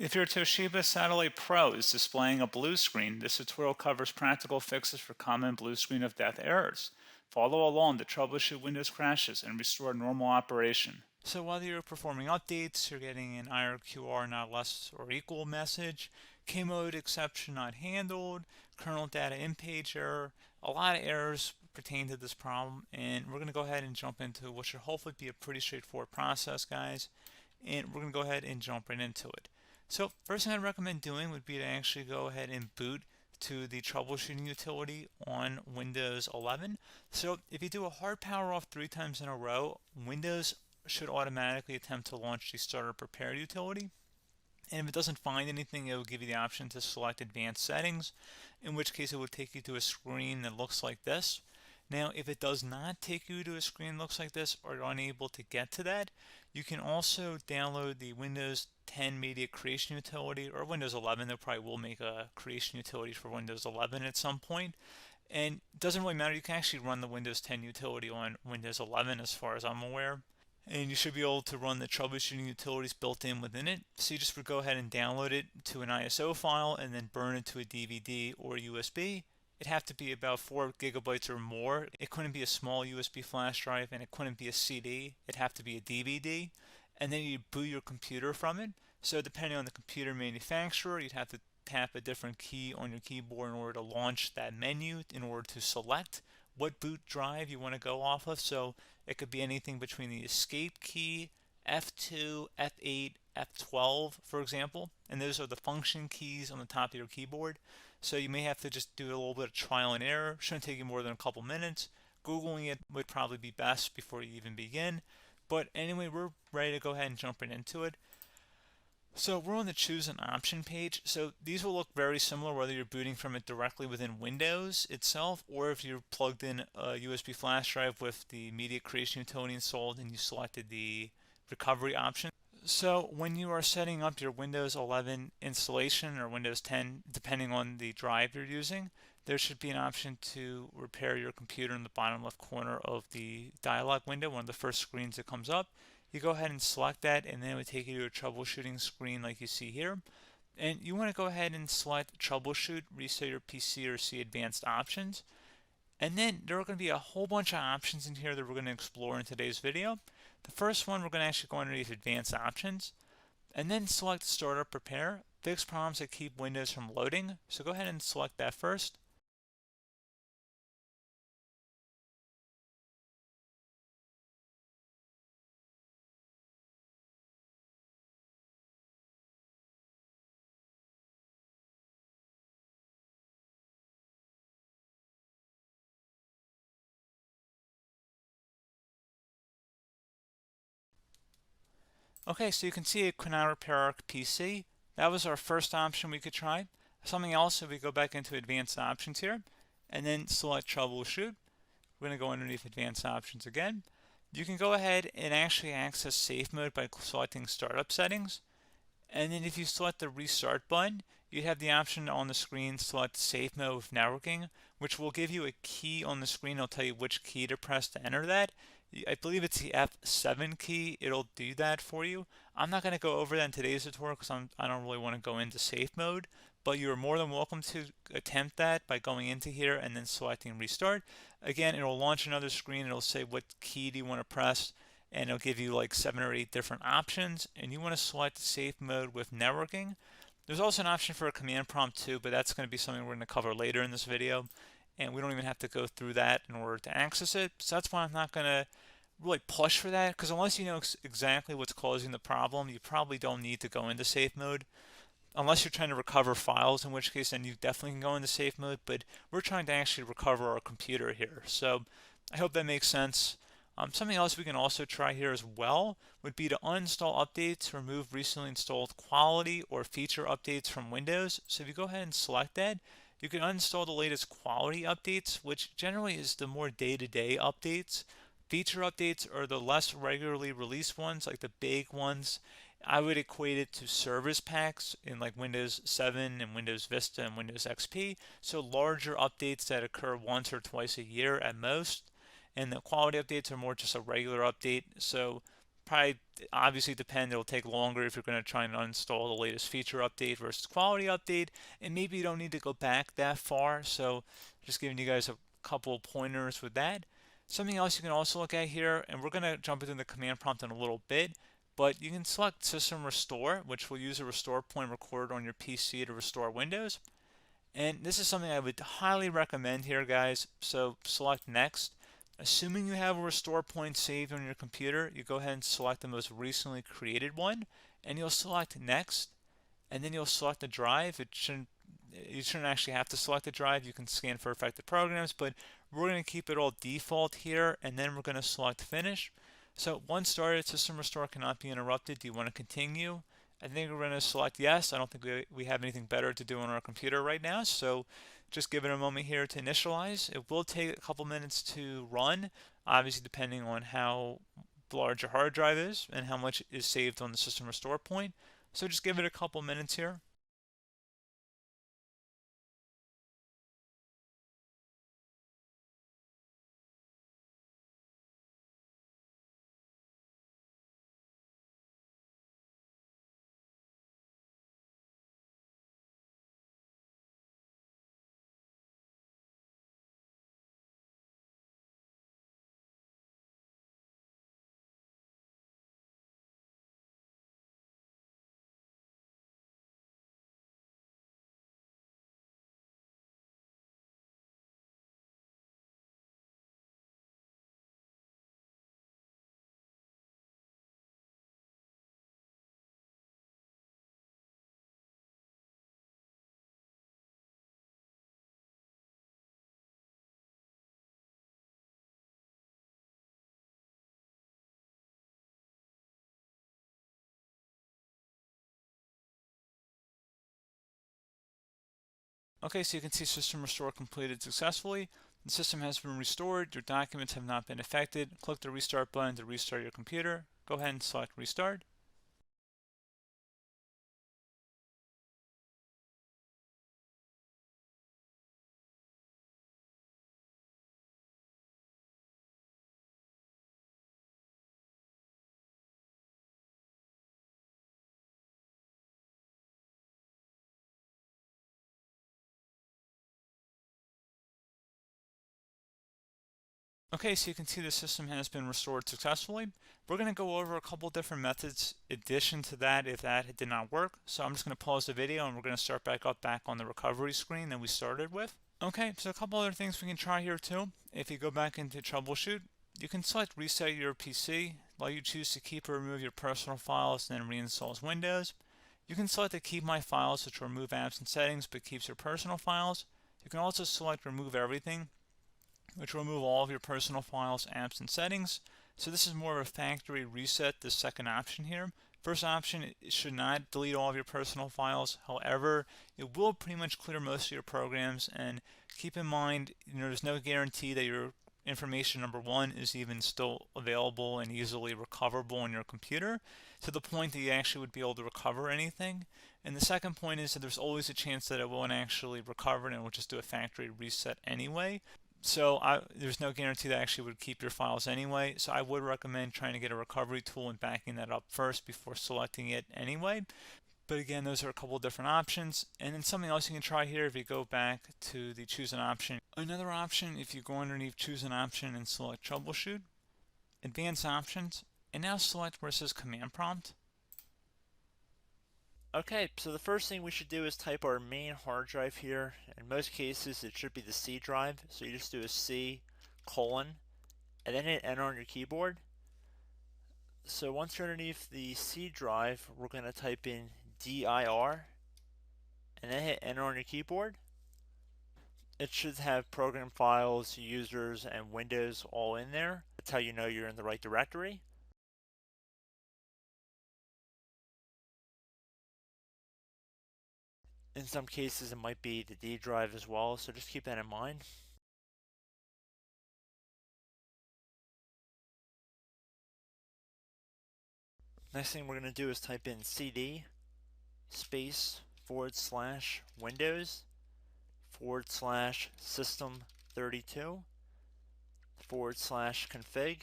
If your Toshiba Satellite Pro is displaying a blue screen, this tutorial covers practical fixes for common blue screen of death errors. Follow along to troubleshoot Windows crashes and restore normal operation. So while you're performing updates, you're getting an IRQR not less or equal message, K-mode exception not handled, kernel data in page error. A lot of errors pertain to this problem, and we're going to go ahead and jump into what should hopefully be a pretty straightforward process, guys. And we're going to go ahead and jump right into it. So first thing I'd recommend doing would be to actually go ahead and boot to the troubleshooting utility on Windows 11. So if you do a hard power off 3 times in a row, Windows should automatically attempt to launch the starter prepared utility. And if it doesn't find anything, it will give you the option to select advanced settings, in which case it will take you to a screen that looks like this. Now, if it does not take you to a screen that looks like this, or you're unable to get to that, you can also download the Windows 10 Media Creation Utility, or Windows 11. They probably will make a creation utility for Windows 11 at some point. And it doesn't really matter. You can actually run the Windows 10 utility on Windows 11 as far as I'm aware. And you should be able to run the troubleshooting utilities built in within it. So you just would go ahead and download it to an ISO file and then burn it to a DVD or USB. It'd have to be about 4 gigabytes or more. It couldn't be a small USB flash drive, and it couldn't be a CD. It'd have to be a DVD. And then you boot your computer from it. So depending on the computer manufacturer, you'd have to tap a different key on your keyboard in order to launch that menu, in order to select what boot drive you want to go off of. So it could be anything between the escape key, F2, F8, F12, for example. And those are the function keys on the top of your keyboard. So you may have to just do a little bit of trial and error. Shouldn't take you more than a couple minutes. Googling it would probably be best before you even begin. But anyway, we're ready to go ahead and jump right into it. So we're on the choose an option page. So these will look very similar whether you're booting from it directly within Windows itself, or if you're plugged in a USB flash drive with the media creation utility installed and you selected the recovery option. So when you are setting up your Windows 11 installation or Windows 10, depending on the drive you're using, there should be an option to repair your computer in the bottom left corner of the dialog window, one of the first screens that comes up. You go ahead and select that, and then it would take you to a troubleshooting screen like you see here. And you want to go ahead and select troubleshoot, reset your PC, or see advanced options. And then there are going to be a whole bunch of options in here that we're going to explore in today's video. The first one, we're going to actually go underneath advanced options, and then select startup prepare, fix problems that keep Windows from loading. So go ahead and select that first. Okay, so you can see it could now repair our PC. That was our first option we could try. Something else, if we go back into advanced options here, and then select troubleshoot, we're going to go underneath advanced options again. You can go ahead and actually access safe mode by selecting startup settings. And then if you select the restart button, you have the option on the screen select safe mode with networking, which will give you a key on the screen. It'll tell you which key to press to enter that. I believe it's the F7 key. It'll do that for you. I'm not going to go over that in today's tutorial because I don't really want to go into safe mode, but you're more than welcome to attempt that by going into here and then selecting restart. Again, it'll launch another screen. It'll say what key do you want to press, and it'll give you like 7 or 8 different options, and you want to select safe mode with networking. There's also an option for a command prompt too, but that's going to be something we're going to cover later in this video, and we don't even have to go through that in order to access it. So that's why I'm not going to really push for that, because unless you know exactly what's causing the problem, you probably don't need to go into safe mode. Unless you're trying to recover files, in which case then you definitely can go into safe mode, but we're trying to actually recover our computer here. So I hope that makes sense. Something else we can also try here as well would be to uninstall updates, remove recently installed quality or feature updates from Windows. So if you go ahead and select that, you can uninstall the latest quality updates, which generally is the more day-to-day updates. Feature updates are the less regularly released ones, like the big ones. I would equate it to service packs in like Windows 7 and Windows Vista and Windows XP. So larger updates that occur once or twice a year at most. And the quality updates are more just a regular update. So probably obviously depend. It'll take longer if you're going to try and uninstall the latest feature update versus quality update, and maybe you don't need to go back that far. So just giving you guys a couple pointers with that. Something else you can also look at here, and we're going to jump into the command prompt in a little bit, but you can select System Restore, which will use a restore point recorded on your PC to restore Windows. And this is something I would highly recommend here, guys. So select Next. Assuming you have a restore point saved on your computer, you go ahead and select the most recently created one, and you'll select Next, and then you'll select the drive. You shouldn't actually have to select the drive. You can scan for affected programs, but we're going to keep it all default here, and then we're going to select Finish. So once started, System Restore cannot be interrupted. Do you want to continue? I think we're going to select yes. I don't think we have anything better to do on our computer right now, so just give it a moment here to initialize. It will take a couple minutes to run, obviously depending on how large your hard drive is and how much is saved on the System Restore point. So just give it a couple minutes here. Okay, so you can see System Restore completed successfully. The system has been restored. Your documents have not been affected. Click the Restart button to restart your computer. Go ahead and select Restart. Okay, so you can see the system has been restored successfully. We're going to go over a couple different methods in addition to that if that did not work. So I'm just going to pause the video and we're going to start back on the recovery screen that we started with. Okay, so a couple other things we can try here too. If you go back into troubleshoot, you can select reset your PC, while you choose to keep or remove your personal files and then reinstalls Windows. You can select to keep my files, which will remove apps and settings but keeps your personal files. You can also select remove everything, which will remove all of your personal files, apps, and settings. So this is more of a factory reset, the second option here. First option, it should not delete all of your personal files. However, it will pretty much clear most of your programs, and keep in mind, there's no guarantee that your information, number one, is even still available and easily recoverable on your computer to the point that you actually would be able to recover anything. And the second point is that there's always a chance that it won't actually recover and it will just do a factory reset anyway. So there's no guarantee that actually would keep your files anyway. So I would recommend trying to get a recovery tool and backing that up first before selecting it anyway. But again, those are a couple of different options. And then something else you can try here if you go back to the choose an option. Another option, if you go underneath choose an option and select troubleshoot, advanced options, and now select where it says command prompt. Okay, so the first thing we should do is type our main hard drive here. In most cases, it should be the C drive. So you just do a C colon and then hit enter on your keyboard. So once you're underneath the C drive, we're going to type in dir and then hit enter on your keyboard. It should have program files, users, and Windows all in there. That's how you know you're in the right directory. In some cases, it might be the D drive as well, so just keep that in mind. Next thing we're going to do is type in cd space /Windows /system32 /config,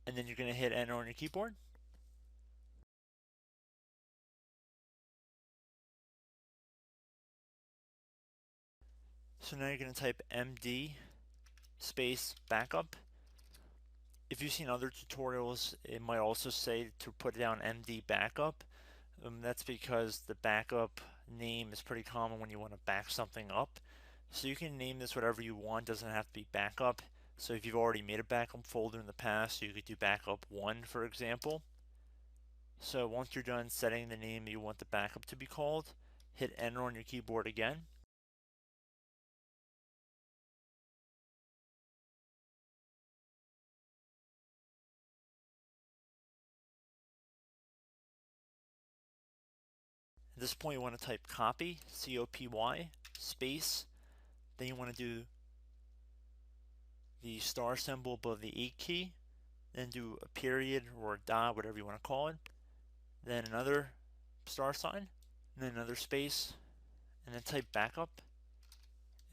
and then you're going to hit enter on your keyboard. So now you're going to type MD space backup. If you've seen other tutorials, it might also say to put down MD backup. That's because the backup name is pretty common when you want to back something up. So you can name this whatever you want, doesn't have to be backup. So if you've already made a backup folder in the past, you could do backup 1, for example. So once you're done setting the name you want the backup to be called, hit enter on your keyboard again. At this point you want to type copy, C-O-P-Y, space, then you want to do the star symbol above the 8 key, then do a period or a dot, whatever you want to call it, then another star sign, and then another space, and then type backup,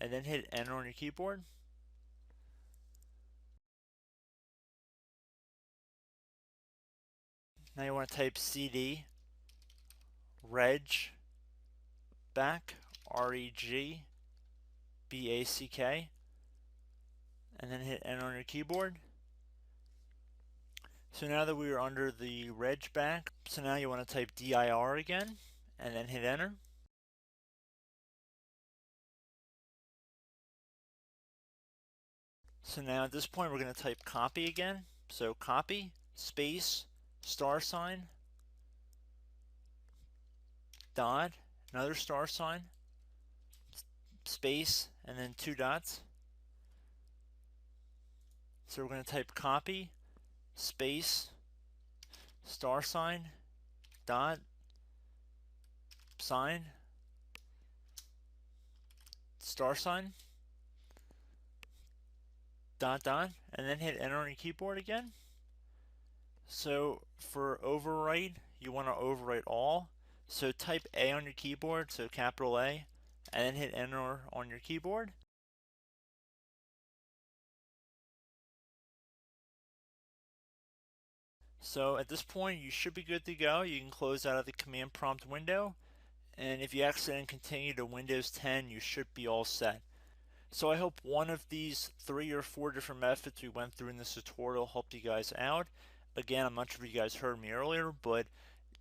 and then hit enter on your keyboard. Now you want to type CD reg back, R-E-G-B-A-C-K, and then hit enter on your keyboard. So now that we are under the reg back, so now you want to type dir again, and then hit enter. So now at this point we're going to type copy again. So copy, space, star sign, dot, another star sign, space, and then 2 dots. So we're going to type copy, space, star sign, dot, sign, star sign, dot, dot, and then hit enter on your keyboard again. So for overwrite, you want to overwrite all. So type A on your keyboard, so capital A, and then hit enter on your keyboard. So at this point you should be good to go. You can close out of the command prompt window, and if you accidentally continue to Windows 10 you should be all set. So I hope one of these 3 or 4 different methods we went through in this tutorial helped you guys out. Again, I'm not sure if you guys heard me earlier, but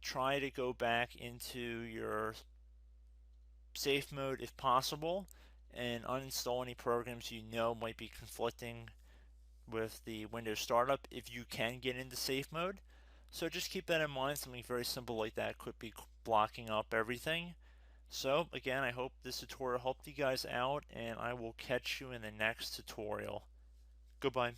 try to go back into your safe mode if possible and uninstall any programs you know might be conflicting with the Windows startup if you can get into safe mode. So just keep that in mind. Something very simple like that could be blocking up everything. So again, I hope this tutorial helped you guys out, and I will catch you in the next tutorial. Goodbye.